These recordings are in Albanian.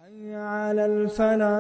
حي على الفلاح.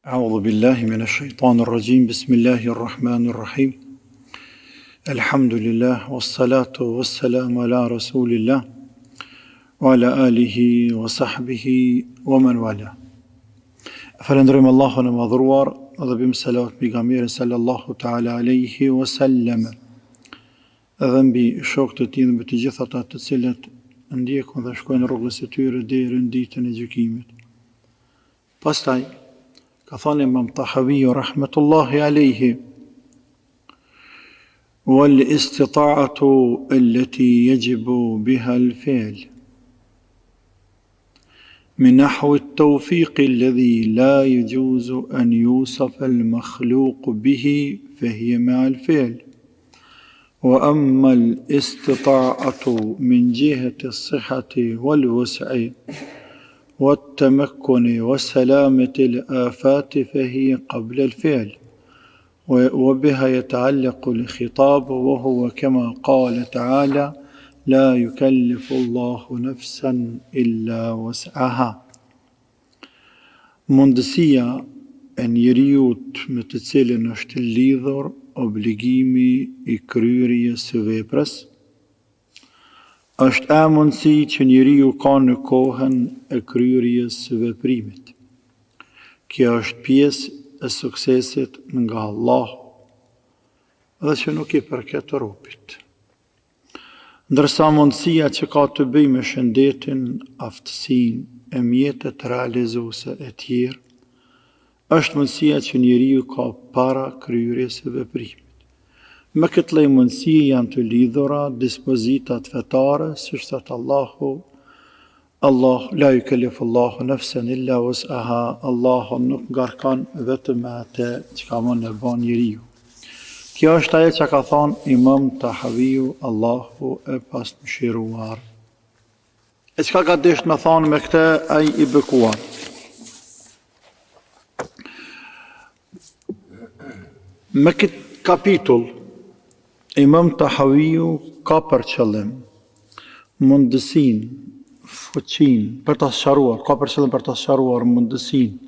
أعوذ بالله من الشيطان الرجيم. بسم الله الرحمن الرحيم. الحمد لله والصلاة والسلام على رسول الله وعلى آله وصحبه ومن والاه. Falendrojmë Allahun e madhruar dhe bim salavat pejgamberit sallallahu ta'ala alaihi wasallam dhe mbi shokët e tij dhe mbi të gjithë ata të cilët ndjekun dhe shkojnë rrugës së tyre deri në ditën e gjykimit. Pastaj ka thënë Imam Tahawi rahmetullahi alaihi: wal istita'atu allati yajibu biha al-fi'l من نحو التوفيق الذي لا يجوز أن يوصف المخلوق به فهي مع الفعل. وأما الاستطاعة من جهة الصحة والوسع والتمكن وسلامة الآفات فهي قبل الفعل، وبها يتعلق الخطاب، وهو كما قال تعالى: لا يكلف الله نفسا إلا وسعها. Mundësia e njeriut me të cilën është lidhur obligimi i kryerjes së veprës është mundësi që njeriu ka në kohën e kryerjes së veprimit. Kjo është pjesë e suksesit nga Allahu dhe që nuk i përket robit. Ndërsa mundësia që ka të bëjë me shëndetin, aftësinë e mjetet realizuese e tjerë, është mundësia që njeriu ka para kryerjes së veprimit. Me këtë lloj mundësie janë të lidhura dispozitat fetare, siç thot Allahu: la yukallifu Allahu nafsan illa wus'aha. Allahu nuk ngarkon vetëm atë çka mund të bëjë njeriu. Kjo është ajo që ka thonë Imam Tahawiu, Allahu e pasmëshiruar. E çka ka dësht me thonë me këtë ai i bekuar? Me këtë kapitull, Imam Tahawiu ka për qëllim mundësinë, fuqinë për ta sqaruar, mundësinë,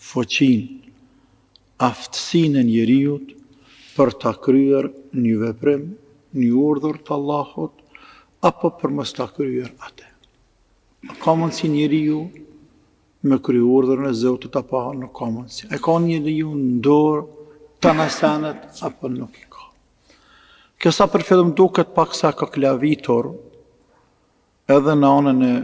fuqinë, aftësinë e njeriut për ta kryer një veprim, një urdhër të Allahut, apo për mos ta kryer atë. Ka mundësi njeriu me kryer urdhërën e Zotit apo nuk ka mundësi? E ka njeriu në dorë të nasenet apo nuk i ka? Kjo sa për fillim duket paksa ka klavitur edhe në anën e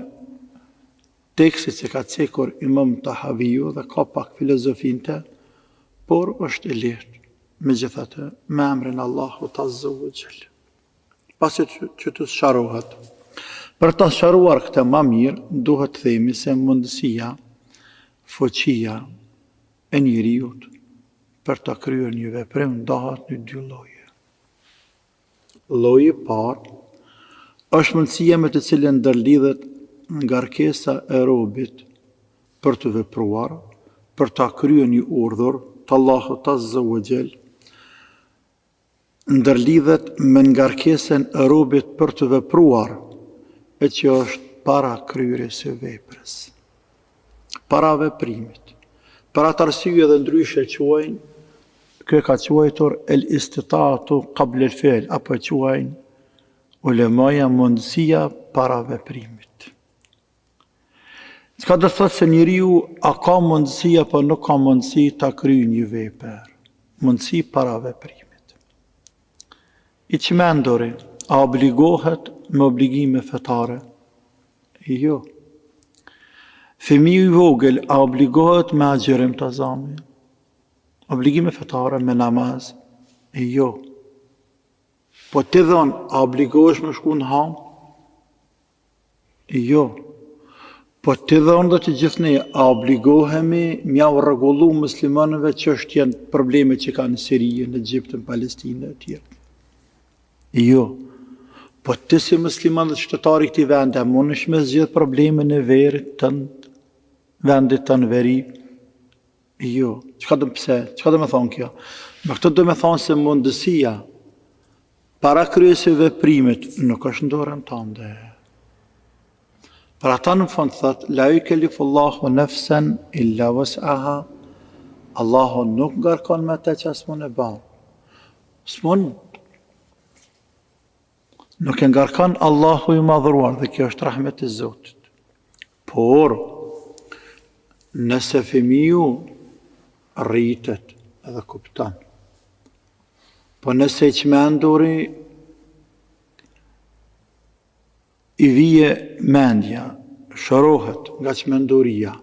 tekstit që ka cekur Imam Tahawiu dhe ka pak filozofinte, por është e lehtë. Megjithatë, me emrin Allahut Azza wa Jall. Pasi që të sqarohet. Për të sqaruar këtë më mirë, duhet të themi se mundësia, fuqia e njeriut për të kryer një veprim ndahet në dy lloje. Lloji i parë është mundësia me të cilën ndërlidhet ngarkesa e robit për të vepruar, për të kryer një urdhër të Allahut Azza wa Jall, ndërlidhet me ngarkesën e robit për të vepruar, e që është para kryerjes së veprës, para veprimit. Për atë arsye dhe ndryshe quajnë, kjo ka quajtur el istita'atu qabla al fi'l, apo quajnë ulemaja mundësia para veprimit. Çka do të thotë se njeriu a ka mundësi apo nuk ka mundësi ta kryejë një vepër? Mundësi para veprimit. I çmenduri, a obligohet me obligime fetare? Jo. Fëmiu i vogël, a obligohet me agjërim të zami? Obligime fetare me namaz? Jo. Po ti dhon, a obligohesh me shku në ham? Jo. Po ti dhon dhe të gjithë ne, a obligohemi mja u rregullu muslimanëve çështjen probleme që kanë në Siri, në Egjipt, në Palestinë e tjerë? Jo. Po ti si musliman dhe qytetari i këtij vendi, a mundesh me zgjidh problemin e verit tënd, vendit tënd veri? Jo. Çka do të thonë kjo? Me këtë do me thonë se mundësia para kryesë veprimit nuk është në dorën tënde. Për ata në fund thot, la yukellifullahu nafsan illa wus'aha. Allahu nuk ngarkon me atë që s'mund e bën. S'mund. Nuk e ngarkon Allahu i madhruar dhe kjo është rahmet e Zotit. Por nëse fëmiu rritet edhe kupton. Po nëse i çmenduri i vije mendja, shërohet nga çmenduria,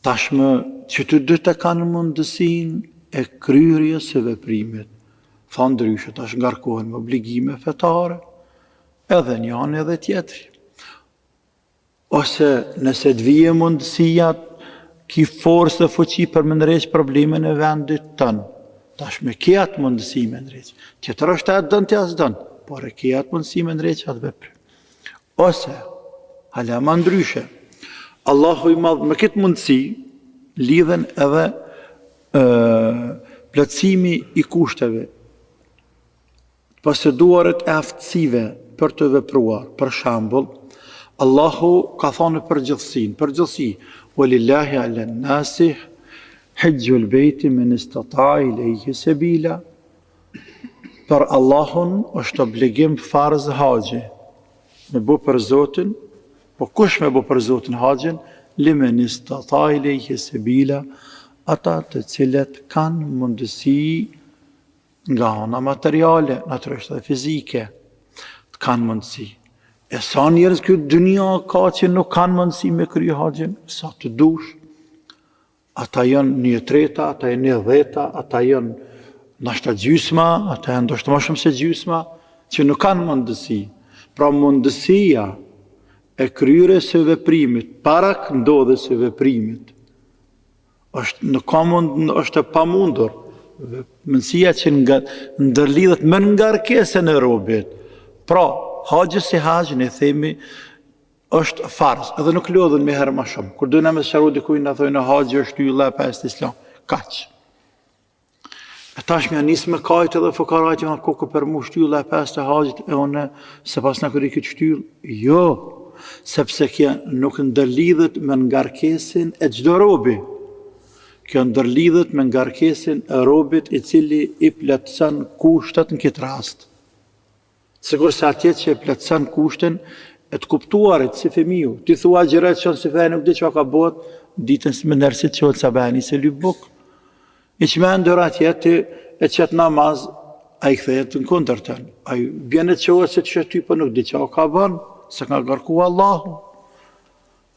tashmë që të dy të kanë mundësinë e kryerjes së veprimit. Tha ndryshe, tash ngarkohen me obligime fetare, edhe njëri edhe tjetri. Ose nëse të vije mundësia, ki forcë dhe fuqi për me ndreq problemin e vendit tënë. Tash me ke atë mundësi me ndreq. Tjetër është atë dënë të asë dënë, por e ke atë mundësi me ndreq atë veprim. Ose, hala ma ndryshe, Allahu i madh me këtë mundësi, lidhen edhe plotësimi i kushteve, poseduaret e aftësive për të vepruar. Për shembull, Allahu ka thonë përgjithësi, walillahi ala nasi hijjul beyti men istata ilayhi sabila. Për Allahun është obligim farz haxhi. Me bu për Zotin, po kush me bu për Zotin haxhin? Limen istata ilayhi sabila, ata të cilët kanë mundësi nga ana materiale, natyrisht dhe fizike, të kanë mundësi. E sa njerëz këtë dunia ka që nuk kanë mundësi me krye haxhin, sa të dush. Ata janë 1/3, ata janë 1/10, ata janë ndoshta gjysma, ata janë ndoshta më shumë se gjysma, që nuk kanë mundësi. Pra mundësia e kryerjes së veprimit, para ndodhjes së veprimit, është e pamundur. Mundësia që ndërlidhet me ngarkesën e robit. Pra, haxhi si haxhi ne themi është farz, edhe nuk lodhen me herë më shumë. Kur dojna me sqaru dikujt na thonë haxhi është ylla e pesë islam. Kaq. E tash më nis me kajt edhe fukarajt me kokë për mu shtylla e pesë të haxhit e unë se pas na kërri këtë shtyll. Jo, sepse kjo nuk ndërlidhet me ngarkesën e çdo robi. Kjo ndërlidhet me ngarkesën e robit i cili i plotson kushtet në këtë rast. Sigur se atje që e plotson kushtin e të kuptuarit si fëmiu. Ti thua gjërat që si fëmia nuk di çka ka bot, ditën si më nërsit që sa bani se lybuk. I çmendur atje ti e qet namaz, ai kthehet në kundërtën. Ai bjen të çohet se ç'është ty po nuk di çka ka bën, se ka ngarkuar Allahu.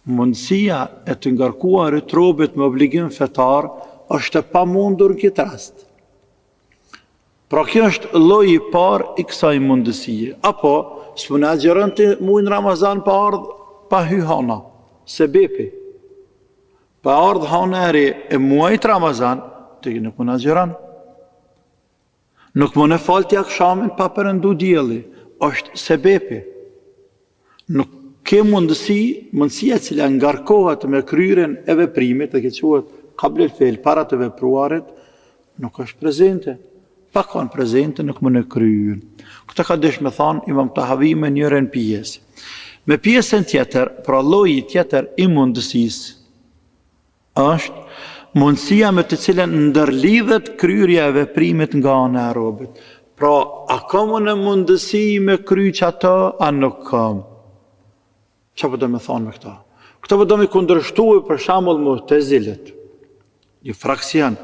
Mundësia e të ngarkuarit robit me obligim fetar është e pamundur në këtë rast. Pra kjo është lloji i parë i kësaj mundësie. Apo s'puna agjeron të muin Ramazan pa ardh pa hy hana, sebepi. Pa ardh hana e muajit Ramazan, të nuk mund agjeron. Nuk mund e fal të akshamin pa përëndu dielli, është sebepi. Nuk ke mundësia cila ngarkohet me kryerjen e veprimit, dhe këtë quhet qabl el-fi'l, para të vepruarit, nuk është prezente. Pa kanë prezente, nuk mund e kryen. Këtë ka desh me thonë Imam Tahavi me njërën pjesë. Me pjesën tjetër, pra lloji tjetër i mundësisë, është mundësia me të cilën ndërlidhet kryerja e veprimit nga ana e robit. Pra, a kam unë mundësi me kryq ato, a nuk kam? Çfarë po do me thonë me këta? Këta po do me kundërshtuar për shembull Mu'tazilet, një fraksion,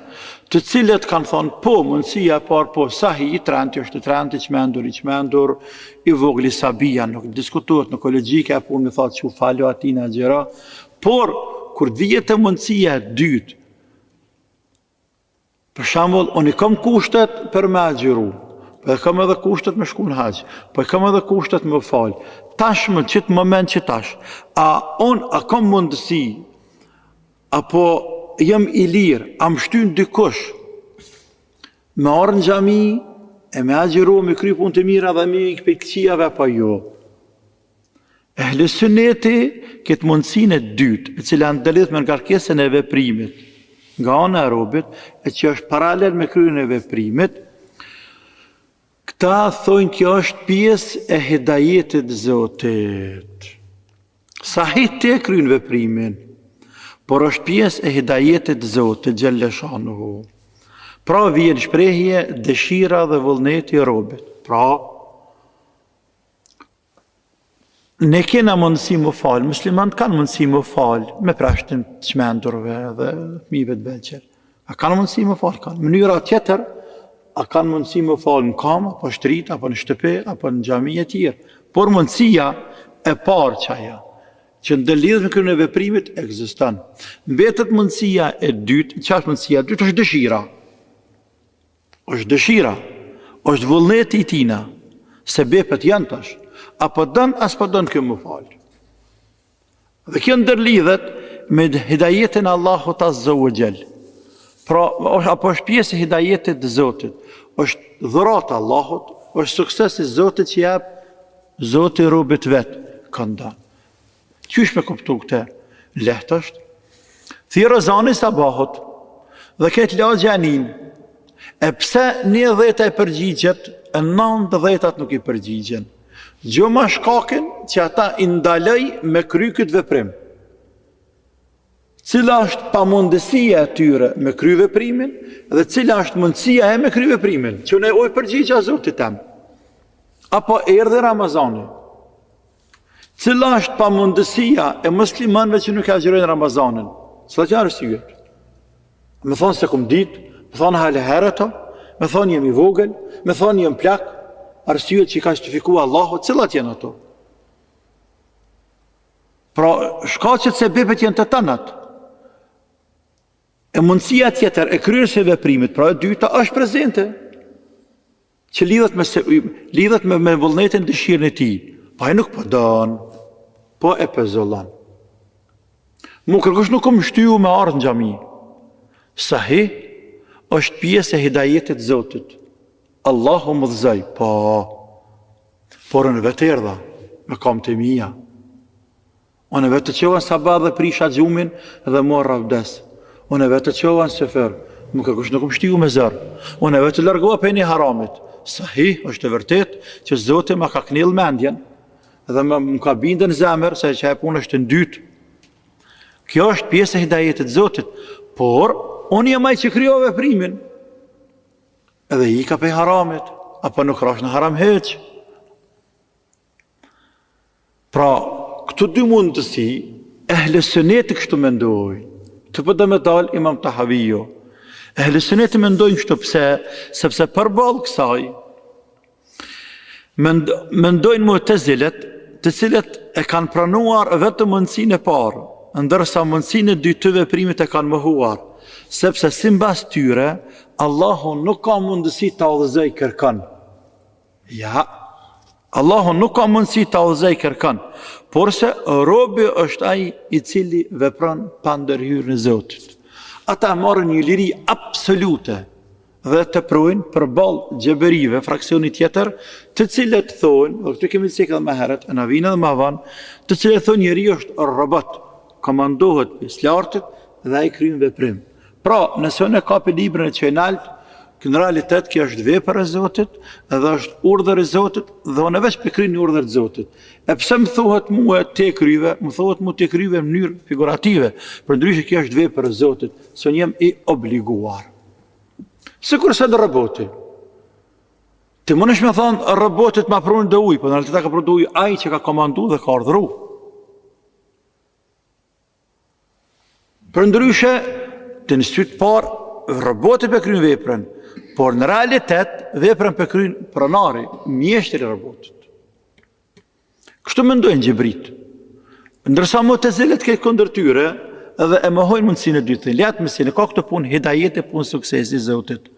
të cilët kanë thonë po, mundësia e parë po, sahi i trenti është trenti, i çmendur, i vogël i sabia, nuk diskutohet, nuk logjika e punë, më thotë që u falo atina gjëra, por kur vihet e mundësia e dytë, për shembull, unë kam kushtet për me agjëru, po e kam edhe kushtet me shku në haxh, po e kam edhe kushtet me fal. Tashmë çit moment që tash, a kam mundësi apo jam i lirë, a më shtyn dikush me orë në xhami e me agjëru, me kry punë të mira dhe me i këpëkqijave apo jo. Ehli sunneti këtë mundësinë e dytë, e cila ndërlidhet me ngarkesën e veprimit, nga ana e robit, e që është paralel me kryen e veprimit, këta thonë kjo është pjesë e hidajetit Zotit. Sahih te kryen veprimin, por është pjesë e hidajetit Zotit, Gjelle Shanuhu. Pra vjen shprehje, dëshira dhe vullneti i robit. Pra, ne kena mundësi më falë, muslimanët kanë mundësi më falë, me prashtin të shmendurve dhe fëmijëve të vegjël. A kanë mundësi më falë, kanë. Mënyra tjetër, a kanë mundësi më falë në kamë, apo shtrit, apo në shtëpi, apo në xhami e tjerë. Por mundësia e parë çaja, që ndërlidhet me kryen e veprimit, ekziston. Mbetet mundësia e dytë, çfarë mundësia e dytë është dëshira. Është dëshira, është vullneti i tina, se bepet janë tash. Apo dën, as po dën kjo më falë. Dhe kjo ndërlidhet me hidajetin Allahut Azza wa Jall. Pra, apo është pjesë e hidajetit të Zotit, është dhurata Allahut, është suksesi Zotit që jep Zoti robit vet kënda. Qysh me kuptu këte? Lehtë është. Thirë zani sabahut dhe këtë la gjanin, e pse 10 e përgjigjet, e 90 nuk i përgjigjen. Gjoma shkakin që ata indalej me kry këtë veprim. Cila është pamundësia e tyre me kry veprimin dhe cila është mundësia e me kry veprimin, që ne oj përgjigja Zotit tem. Apo erdhi Ramazani. Cila është pamundësia e muslimanëve që nuk agjërojnë Ramazanin? Cila që arsyet? Me thonë se kum ditë, me thonë hale herëta, me thonë jemi vogël, me thonë jem plak, arsyet që i ka shtifikua Allahu, cilat janë ato? Pra, shkaqet se bepet janë të tënat. E mundësia tjetër e kryerjes së veprimit, pra e dyta është prezente, që lidhet me vullnetin dëshirën e tij. Pa e nuk po don, po e pezollon. Mu kërkush nuk më shtyu me ardhë në xhami. Sahih është pjesë e hidajetit Zotit. Allahu më dhëzaj, po, por në vetë erdha, me kam të mija. Unë vetë qovan sabah dhe prisha gjumin dhe morra abdes. Unë vetë qovan sefer, më kërkush nuk më shtiu me zërë. Unë vetë largoha për një haramit. Sahih, është e vërtet që Zoti ma ka knil mendjen dhe më ka bindën zemër se që e punë është në dytë. Kjo është pjesë e hidajetit Zotit, por unë jam ai që krijo veprimin. Edhe i ka pej haramit, apo nuk rash në haram heq. Pra, këtu dy mundësi, ehle sëneti kështu mendojnë. Të pëtë me dalë Imam Tahavijo. Ehle sëneti mendojnë kështu pse, sepse përballë kësaj, mendojnë Mu'tazilet, të cilët e kanë pranuar vetëm mundësinë e parë, ndërsa mundësinë e dy të veprimit e kanë mohuar. Sepse simbas tyre, Allahu nuk ka mundësi të udhëzoj kërkën. Ja, Allahu nuk ka mundësi të udhëzoj kërkën, por se robi është ai i cili vepron pa ndërhyrjen e Zotit. Ata marrin një liri absolute dhe të projnë përballë xheberive, fraksioni tjetër, të cilët thonë, dhe këtu kemi thënë më herët, në vinë dhe më vonë, të cilët thonë njeriu është robot, komandohet pjesë lartit dhe ai kryen veprim. Pra, nëse unë e kapi librën e qenalt, në realitet kjo është vepër e Zotit, edhe është urdhër e Zotit, dhe unë veç për kryeni urdhër e Zotit. E pse më thuhet mua te kryve, më thuhet mua te kryve në mënyrë figurative, për ndryshe kjo është vepër e Zotit, se unë jem i obliguar. Sikur se në roboti. Ti mundesh me thonë robotit ma prunë dhe ujë, po në realitet ka prunë ujë ai që ka komandu dhe ka ardhuru. Për ndryshe, të në sytë parë, robotit për krynë veprën, por në realitet, veprën për krynë pronari, mjeshtri robotit. Kështu mendojnë xhebrit. Ndërsa Mu'tazilet këtë kundër tyre, edhe e mohojnë mundësinë e dytë. Letë mësinë, ka këtë punë hidajete, punë suksesi Zotit.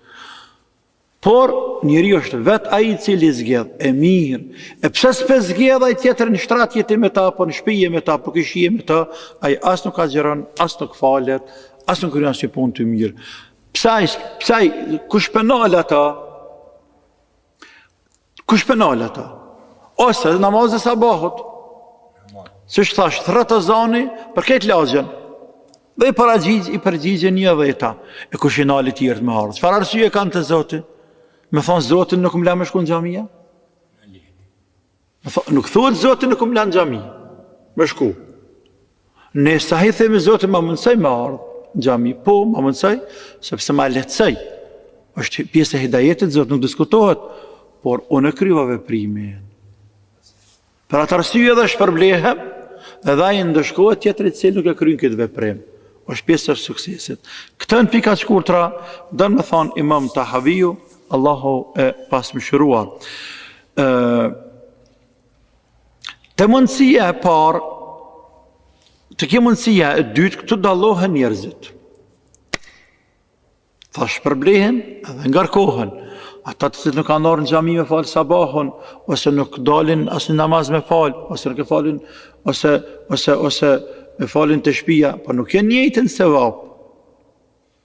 Por, njëri është vetë ai i cili zgjedh, e mirë. E pse s'pe zgjedh ai tjetër në shtrat jeti me ta, po në shpije me ta, po kishije me ta, ai as nuk agjeron, as nuk falet, as nuk kryen asnjë punë të mirë. Pse kush penal ata? Kush penal ata? Ose namazë sabahut. Siç thash, thret azani për këtë lagjen. Dhe i përgjigje 10. E kush i nali tjerë me ardhë. Çfarë arsye kanë të Zoti? Me thonë Zotin nuk më la me shku në xhamia? Nuk thuhet Zotin nuk më la në xhami. Me shku. Ne sa i themi Zotin ma mundësoj me ardhë në xhami. Po, ma mundësoj, sepse ma lehtësoj. Është pjesë e hidajetit, Zot nuk diskutohet, por unë kryva veprimin. Për atë arsye edhe shpërblehem, edhe ai ndëshkohet tjetrit se nuk e kryen këtë veprim. Është pjesë e suksesit. Këtë në pika shkurtra, dënë me thonë Imam Tahaviu, Allahu e pasmëshiruar. Të mundësia e parë, të ke mundësia e dytë, këtu dallohen njerëzit. Tha shpërblehen edhe ngarkohen. Ata të cilët nuk kanë ardhur në xhami me fal sabahun, ose nuk dalin as në namaz me fal, ose nuk e falin, ose e falin të shtëpia, po nuk janë njëjtën sevap.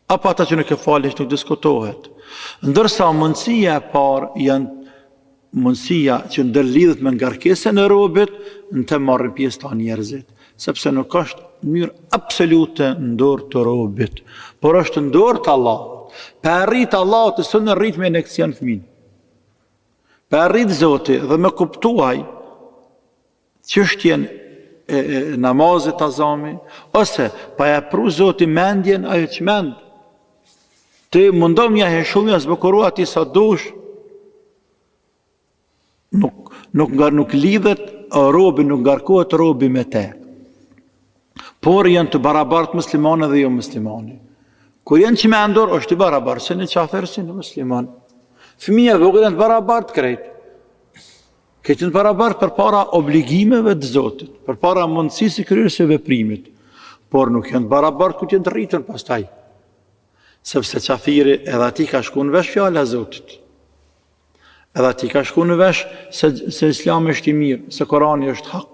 Apo ata që nuk e falin nuk diskutohet. Ndërsa mundësia e parë janë mundësia që ndërlidhet me ngarkesën e robit në të marrin pjesë ta njerëzit, sepse nuk është në mënyrë absolute në dorë të robit, por është në dorë të Allahut. Për arrit Allahut të së në rrit me inekcion fëmin. Për arrit Zoti dhe me kuptuaj çështjen e namazit azami, ose pa ja pru Zoti mendjen ajo që mend. Ti mundom ja he shumë ja zbukurua ati sa dush, nuk lidhet robi, nuk ngarkohet robi me te. Por janë të barabartë muslimane dhe jo muslimani. Kur janë që me ndor, është i barabartë, se në qafërë si në musliman. Fëmija vogël janë të barabartë krejt. Këtë në barabartë për para obligimeve të Zotit, për para mundësisë kryerjes së veprimit. Por nuk janë të barabartë ku të janë të rritën pastaj. Sepse qafiri edhe ati ka shku në vesh fjala e Zotit. Edhe ati ka shku në vesh se Islami është i mirë, se Korani është hak.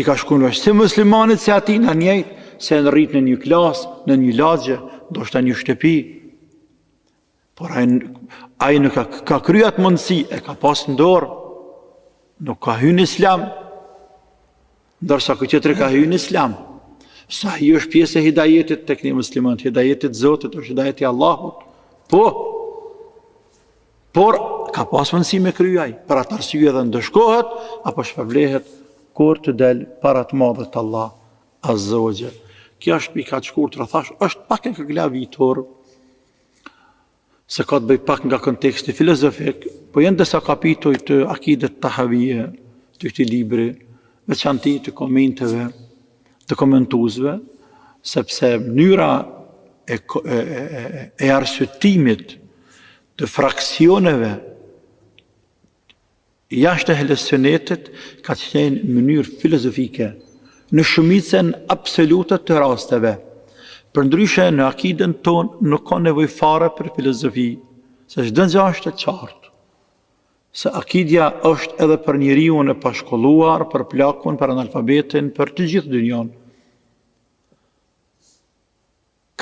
I ka shku në vesh si muslimanit se ati në njëjtë, se në rritë në një klasë, në një lagje, do shta një shtëpi. Por ai nuk ka kryat mundësi, e ka pas në dorë, nuk ka hynë Islam, ndërsa këtë tjetër ka hynë Islam. Sa hi është pjesë e hidajetit të këni muslimanit, hidajetit Zotit, është hidajeti Allahut. Por ka pas mundësi me kryaj, për atë arsye edhe ndëshkohet, apo shpërblehet kur të del para të madhët Allah Azza wa Jall. Kjo është pika të shkurtër, thash, është pak e këglavitor, se ka të bëj pak nga konteksti filozofik, po janë disa kapitoj të akidet Tahavije, të këtij libri, veçanti të komenteve, të komentuesve, sepse mënyra e arsyetimit të fraksioneve jashtë e Sunetit ka qenë në mënyrë filozofike, në shumicën absolute të rasteve. Përndryshe në akiden tonë nuk ka nevojë fare për filozofi, se çdo gjë është e qartë. Se akidja është edhe për njeriu e pashkolluar, për plakun, për analfabetin, për të gjithë dynjan.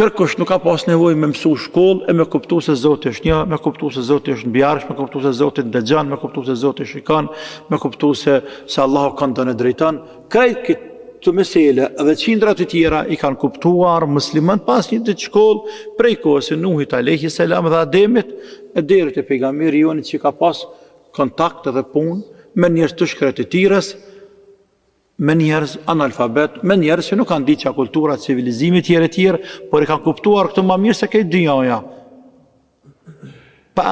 Kërkush nuk ka pas nevojë me mësu shkollë e me kuptu se Zoti është një, me kuptu se Zoti është mbiarsh, me kuptu se Zoti dëgjon, me kuptu se Zoti shikon, me kuptu se Allahu këndon e drejton. Krejt të mesele dhe qindrat të tjera i kanë kuptuar musliman pas një të shkollë prej kohës e Nuhit alayhi salam dhe Ademit e deri te pejgamberi jonë që ka pas kontakt dhe punë me njerëz të shkretëtirës, me njerëz analfabet, me njerëz që nuk kanë ditë kultura, civilizimi tjerë, por i kanë kuptuar këtë më mirë se këtë dynjaja. Pa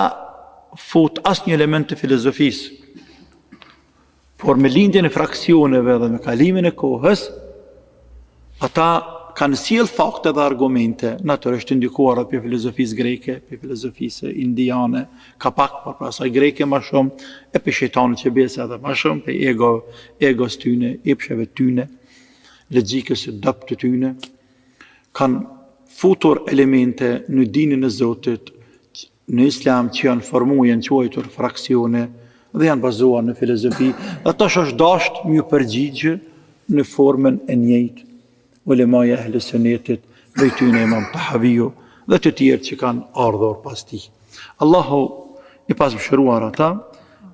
fut asnjë element të filozofisë. Por me lindjen e fraksioneve dhe me kalimin e kohës, ata kanë sjell fakte dhe argumente, natyrisht ndikuara për filozofisë greke, për filozofisë indiane, ka pak por pasaj greke më shumë, e për shejtanit që besa edhe më shumë, për egos tyne, epsheve tyne, logjikës së dobët të tyne, kanë futur elemente në dinin e Zotit në Islam që janë formuar, janë quajtur fraksione, dhe janë bazuar në filozofi, dhe tash është dashur më përgjigje në formën e njëjtë ulemaja e Sunetit, dhe tyne Imam Tahaviu dhe të tjerë që kanë ardhur pas tij. Allahu i pasmëshiruar ata,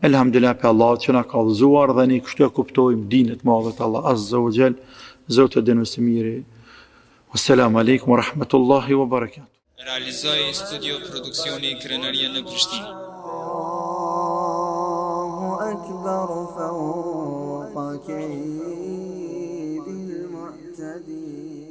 elhamdulillah pe Allah që na ka udhëzuar dhe ne kështu e kuptojmë dinën e madhe të Allah Azza wa Jall, Zoti i dinë së miri. Wassalamu alaikum wa rahmatullahi wa barakatuh. Realizoi studio produksioni Krenaria në Prishtinë. الله أكبر فوق كيد المعتدين